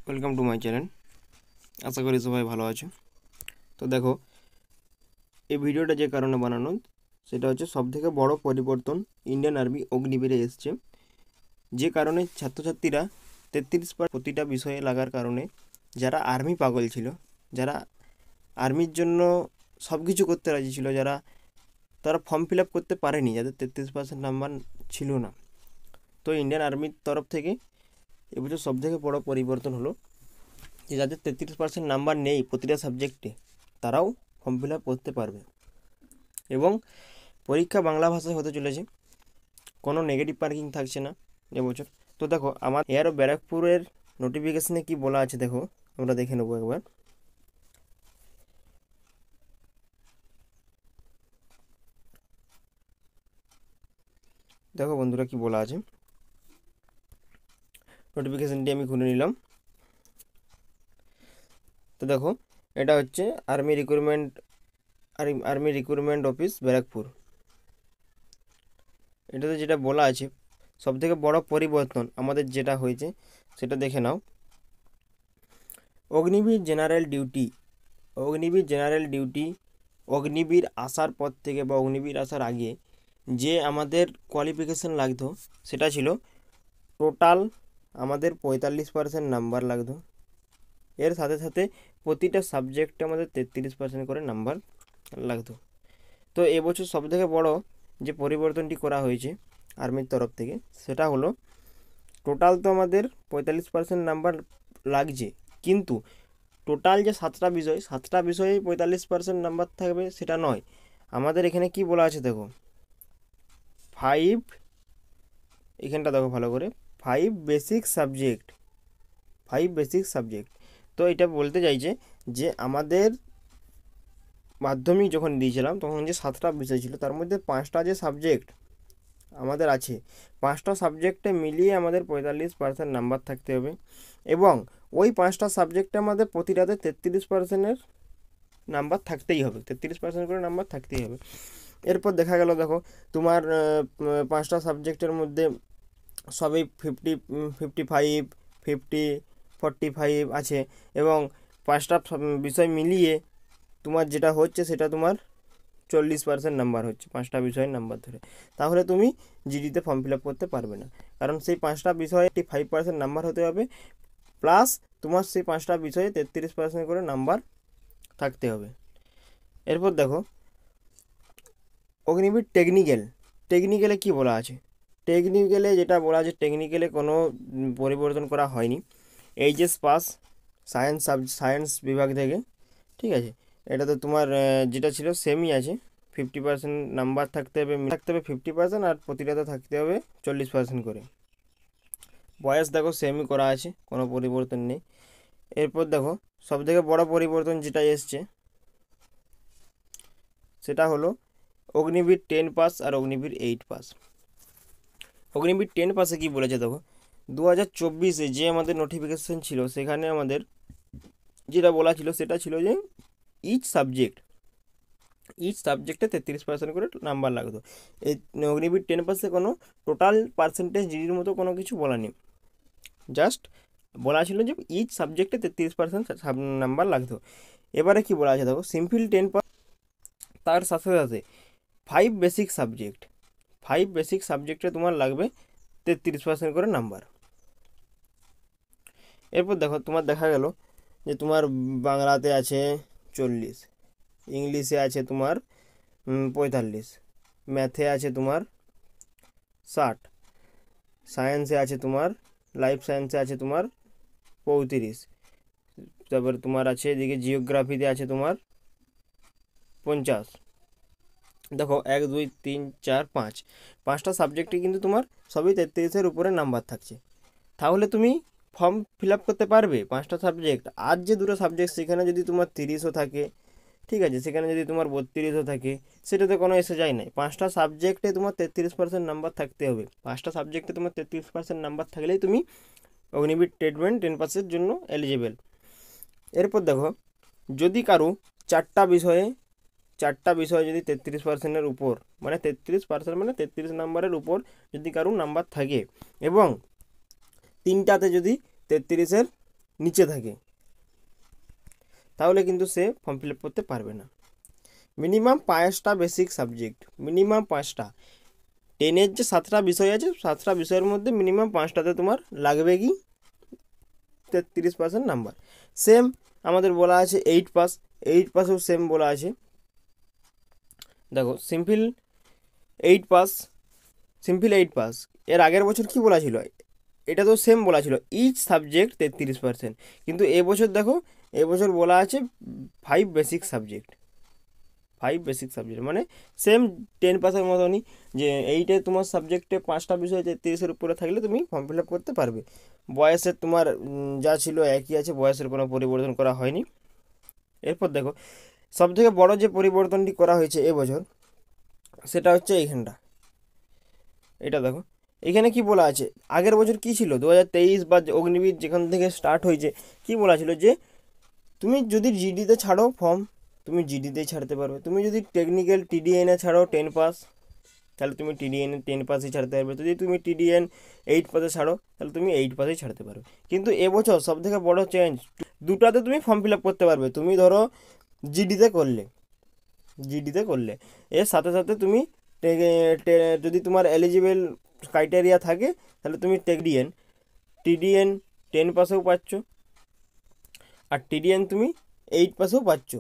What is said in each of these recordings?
Welcome to my channel. আশা করি সবাই ভালো আছো। তো দেখো, এই ভিডিওটা যে কারণে বানানো সেটা হচ্ছে সবথেকে বড় পরিবর্তন ইন্ডিয়ান আর্মি অগ্নিবীরে এসছে, যে কারণে ছাত্রছাত্রীরা 33 প্রতিটা বিষয়ে লাগার কারণে যারা আর্মি পাগল ছিল, যারা আর্মির জন্য সব কিছু করতে রাজি ছিল, তারা ফর্ম ফিল আপ করতে পারেনি, যাদের 33% নাম্বার ছিল না। তো ইন্ডিয়ান আর্মির তরফ থেকে এবছর সবথেকে বড় পরিবর্তন হলো যে যাদের 33% নাম্বার নেই প্রতিটা সাবজেক্টে, তারাও ফর্ম ফিল আপ করতে পারবে এবং পরীক্ষা বাংলা ভাষায় হতে চলেছে। কোনো নেগেটিভ মার্কিং থাকছে না এবছর। তো দেখো, আমার এয়ারও ব্যারাকপুরের নোটিফিকেশনে কি বলা আছে দেখো, আমরা দেখে নেবো একবার। দেখো বন্ধুরা, কি বলা আছে, নোটিফিকেশানটি আমি খুলে নিলাম। তো দেখো, এটা হচ্ছে আর্মি রিক্রুটমেন্ট অফিস ব্যারাকপুর। এটাতে যেটা বলা আছে, সবথেকে বড় পরিবর্তন আমাদের যেটা হয়েছে সেটা দেখে নাও। অগ্নিবীর জেনারেল ডিউটি অগ্নিবীর আসার পর থেকে বা অগ্নিবীর আসার আগে যে আমাদের কোয়ালিফিকেশান লাগতো সেটা ছিল টোটাল আমাদের 45% নাম্বার লাগতো। এর সাথে সাথে প্রতিটা সাবজেক্টে আমাদের 33% করে নাম্বার লাগতো। তো এবছর সবথেকে বড় যে পরিবর্তনটি করা হয়েছে আর্মির তরফ থেকে সেটা হলো, টোটাল তো আমাদের 45% নাম্বার লাগছে, কিন্তু টোটাল যে 7টা বিষয়ে 45% নাম্বার থাকবে সেটা নয়। আমাদের এখানে কি বলা আছে দেখো, 5, এখানটা দেখো ভালো করে, 5 বেসিক সাবজেক্ট। তো এটা বলতে চাইছে যে আমাদের মাধ্যমিক যখন দিয়েছিলাম তখন যে 7টা বিষয় ছিল, তার মধ্যে 5টা যে সাবজেক্ট আমাদের আছে, 5টা সাবজেক্টে মিলিয়ে আমাদের 45% নাম্বার থাকতে হবে এবং ওই 5টা সাবজেক্টে আমাদের প্রতিটাতে 33%-এর নাম্বার থাকতেই হবে, 33% করে নাম্বার থাকতেই হবে। এরপর দেখা গেল দেখো, তোমার 5টা সাবজেক্টের মধ্যে সবই 55, 50, 45 আছে এবং 5টা বিষয় মিলিয়ে তোমার যেটা হচ্ছে সেটা তোমার 40% নাম্বার হচ্ছে 5টা বিষয়ের নাম্বার ধরে। তাহলে তুমি জিডিতে ফর্ম ফিল আপ করতে পারবে না, কারণ সেই 5টা বিষয়ে 5% নাম্বার হতে হবে, প্লাস তোমার সেই 5টা বিষয়ে 33% করে নাম্বার থাকতে হবে। এরপর দেখো, অগ্নিবীর টেকনিক্যালে কি বলা আছে। টেকনিক্যালে যেটা বলা আছে, টেকনিক্যালে কোনো পরিবর্তন করা হয়নি। এইচএস পাস, সায়েন্স বিভাগ থেকে, ঠিক আছে। এটাতে তোমার যেটা ছিল সেমই আছে, 50% নাম্বার থাকতে হবে 50%, আর প্রতিটাতে থাকতে হবে 40% করে। বয়স দেখো সেমই করা আছে, কোনো পরিবর্তন নেই। এরপর দেখো, সবথেকে বড় পরিবর্তন যেটা এসছে সেটা হলো অগ্নিবীর 10 পাস আর অগ্নিবীর 8 পাস। অগ্নিবীর 10 পাসে কি বলেছে দেখো, 2024-এ যে আমাদের নোটিফিকেশান ছিল সেখানে আমাদের যেটা বলা ছিল সেটা ছিল যে ইচ সাবজেক্টে 33% করে নাম্বার লাগতো। এই অগ্নিবীর 10 পাসে কোনো টোটাল পার্সেন্টেজ জিডির মতো কোনো কিছু বলা নেই, জাস্ট বলা ছিল যে ইচ সাবজেক্টে 33% নাম্বার লাগতো। এবারে কি বলা আছে দেখো, সিম্পল 10 পাস, তার সাথে সাথে 5 বেসিক সাবজেক্টে তোমার লাগবে 33% করে নাম্বার। এরপর দেখো, তোমার দেখা গেল যে তোমার বাংলাতে আছে 40, ইংলিশে আছে তোমার 45, ম্যাথে আছে তোমার 60, সায়েন্সে আছে তোমার লাইফ সায়েন্সে আছে তোমার 35, তারপরে তোমার আছে এদিকে জিওগ্রাফিতে আছে তোমার 50। দেখো 1, 2, 3, 4, 5টা সাবজেক্টে কিন্তু তোমার সবই 33-এর উপরে নাম্বার থাকছে। তাহলে তুমি ফর্ম ফিল আপ করতে পারবে 5টা সাবজেক্ট। আর যে দুটো সাবজেক্ট সেখানে যদি তোমার 30ও থাকে, ঠিক আছে, সেখানে যদি তোমার 32ও থাকে, সেটাতে কোনো এসে যায় নাই। 5টা সাবজেক্টে তোমার 33% নাম্বার থাকতে হবে। 5টা সাবজেক্টে তোমার 33% নাম্বার থাকলেই তুমি অগ্নিবীর ট্রিটমেন্ট 10 পাসের জন্য এলিজিবল। এরপর দেখো, যদি কারো চারটা বিষয়ে যদি 33%-এর উপর, মানে 33% মানে 33 নাম্বারের উপর যদি কারো নাম্বার থাকে এবং 3টাতে যদি 33-এর নিচে থাকে তাহলে কিন্তু সে ফর্ম ফিল আপ করতে পারবে না। মিনিমাম 5টা বেসিক সাবজেক্ট, মিনিমাম 5টা। 10-এর যে 7টা বিষয় আছে 7টা বিষয়ের মধ্যে মিনিমাম 5টাতে তোমার লাগবে কি 33% নাম্বার। সেম আমাদের বলা আছে 8 পাস, 8 পাসেও সেম বলা আছে। দেখো সিম্পল 8 পাস এর আগের বছর কি বলা ছিল, এটা তো সেম বলা ছিল ইচ সাবজেক্ট 33%, কিন্তু এবছর দেখো এবছর বলা আছে 5 বেসিক সাবজেক্ট, 5 বেসিক সাবজেক্ট মানে সেম 10 পাসের মতনই, যে এইটে তোমার সাবজেক্টে 5টা বিষয় 33-এর উপরে থাকলে তুমি ফর্ম ফিল আপ করতে পারবে। বয়সের তোমার যা ছিল একই আছে, বয়সের কোনো পরিবর্তন করা হয়নি। এরপর দেখো সবথেকে বড় যে পরিবর্তনটি করা হয়েছে এবছর সেটা হচ্ছে এইখানটা, এটা দেখো এখানে কি বলা আছে। আগের বছর কি ছিল 2023 বা অগ্নিবীর যেখান থেকে স্টার্ট হয়েছে, কি বলা ছিল যে তুমি যদি জিডিতে ছাড়ো ফর্ম, তুমি জিডিতেই ছাড়তে পারবে। তুমি যদি টেকনিক্যাল টিডিএনে ছাড়ো 10 পাস, তাহলে তুমি টিডিএন 10 পাসই ছাড়তে পারবে। যদি তুমি টিডিএন 8 পাসে ছাড়ো তাহলে তুমি 8 পাসেই ছাড়তে পারবে। কিন্তু এবছর সবথেকে বড় চেঞ্জ, দুটাতে তুমি ফর্ম ফিল আপ করতে পারবে। তুমি ধরো জিডিতে করলে, এর সাথে সাথে তুমি যদি তোমার এলিজিবল ক্রাইটেরিয়া থাকে তাহলে তুমি টিডিএন 10 পাসেও পাচ্ছ, আর টিডিএন তুমি 8 পাসেও পাচ্ছ।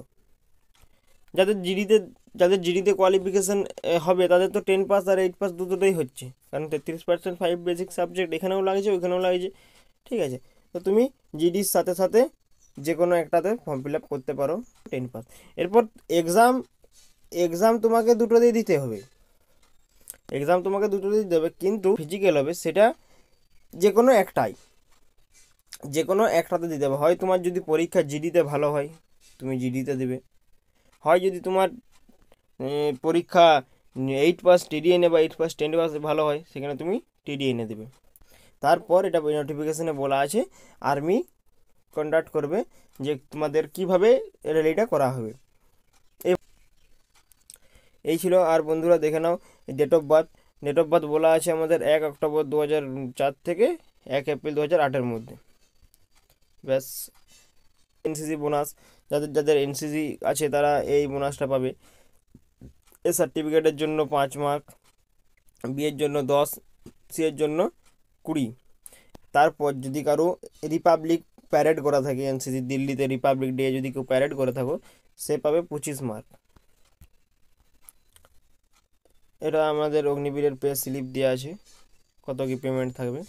যাদের জিডিতে কোয়ালিফিকেশান হবে তাদের তো 10 পাস আর 8 পাস দুটোই হচ্ছে, কারণ 33% 5 বেসিক সাবজেক্ট এখানেও লাগছে ওইখানেও লাগছে, ঠিক আছে। তো তুমি জিডির সাথে সাথে যে কোনো একটাতে ফর্ম ফিল আপ করতে পারো 10 পাস। এরপর এক্সাম তোমাকে দুটোতেই দিতে হবে, কিন্তু ফিজিক্যাল হবে সেটা যে কোনো একটাতে দিতে হবে। হয় তোমার যদি পরীক্ষা জিডিতে ভালো হয় তুমি জিডিতে দেবে, হয় যদি তোমার পরীক্ষা 8 পাস টিডিএনে বা 8 পাস 10 পাস ভালো হয় সেখানে তুমি টিডিএনে দেবে। তারপর এটা নোটিফিকেশানে বলা আছে আর্মি কন্ডাক্ট করবে যে তোমাদের কিভাবে র্যালিটা করা হবে। এই ছিল। আর বন্ধুরা দেখে নাও ডেট অফ বার্থ বলা আছে আমাদের 1 অক্টোবর 2004 থেকে 1 এপ্রিল 2008-এর মধ্যে। ব্যাস। এনসিসি বোনাস, যাদের এনসিসি আছে তারা এই বোনাসটা পাবে। এ সার্টিফিকেটের জন্য 5 মার্ক, বিয়ের জন্য 10, সিএর জন্য 20। তারপর যদি কারো রিপাবলিক প্যারেড করা থাকে, এনসিসি দিল্লিতে রিপাবলিক ডে যদি কেউ প্যারেড করে থাকো সে পাবে 25 মার্ক। এটা আমাদের অগ্নিবীরের পে স্লিপ দেওয়া আছে কত কি পেমেন্ট থাকবে।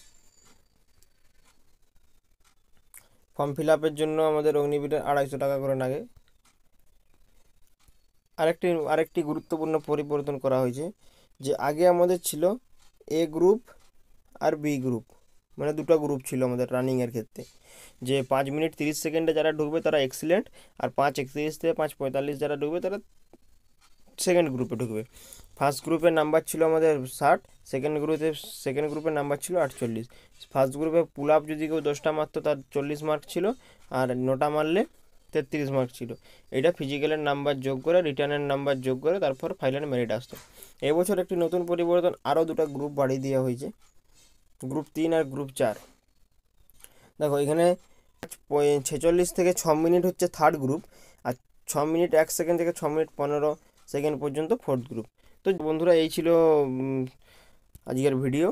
ফর্ম ফিল আপের জন্য আমাদের অগ্নিবীরের 250 টাকা করে লাগে। আরেকটি গুরুত্বপূর্ণ পরিবর্তন করা হয়েছে, যে আগে আমাদের ছিল এ গ্রুপ আর বি গ্রুপ, মানে দুটো গ্রুপ ছিল আমাদের রানিংয়ের ক্ষেত্রে, যে 5 মিনিট 30 সেকেন্ডে যারা ঢুকবে তারা এক্সিলেন্ট, আর 5:31 থেকে 5:45 যারা ঢুকবে তারা সেকেন্ড গ্রুপে ঢুকবে। ফার্স্ট গ্রুপের নাম্বার ছিল আমাদের 60, সেকেন্ড গ্রুপের নাম্বার ছিল 48। ফার্স্ট গ্রুপে পুল আপ যদি কেউ 10টা মারতো তার 40 মার্ক ছিল, আর 9টা মারলে 33 মার্ক ছিল। এটা ফিজিক্যালের নাম্বার যোগ করে রিটার্নের নাম্বার যোগ করে তারপর ফাইনাল মেরিট আসতো। এবছর একটি নতুন পরিবর্তন, আরও দুটো গ্রুপ বাড়িয়ে দেওয়া হয়েছে, গ্রুপ 3 আর গ্রুপ 4। দেখো এখানে 46 থেকে 6 মিনিট হচ্ছে থার্ড গ্রুপ, আর 6 মিনিট 1 সেকেন্ড থেকে 6 মিনিট 15 সেকেন্ড পর্যন্ত ফোর্থ গ্রুপ। তো বন্ধুরা এই ছিল আজকের ভিডিও।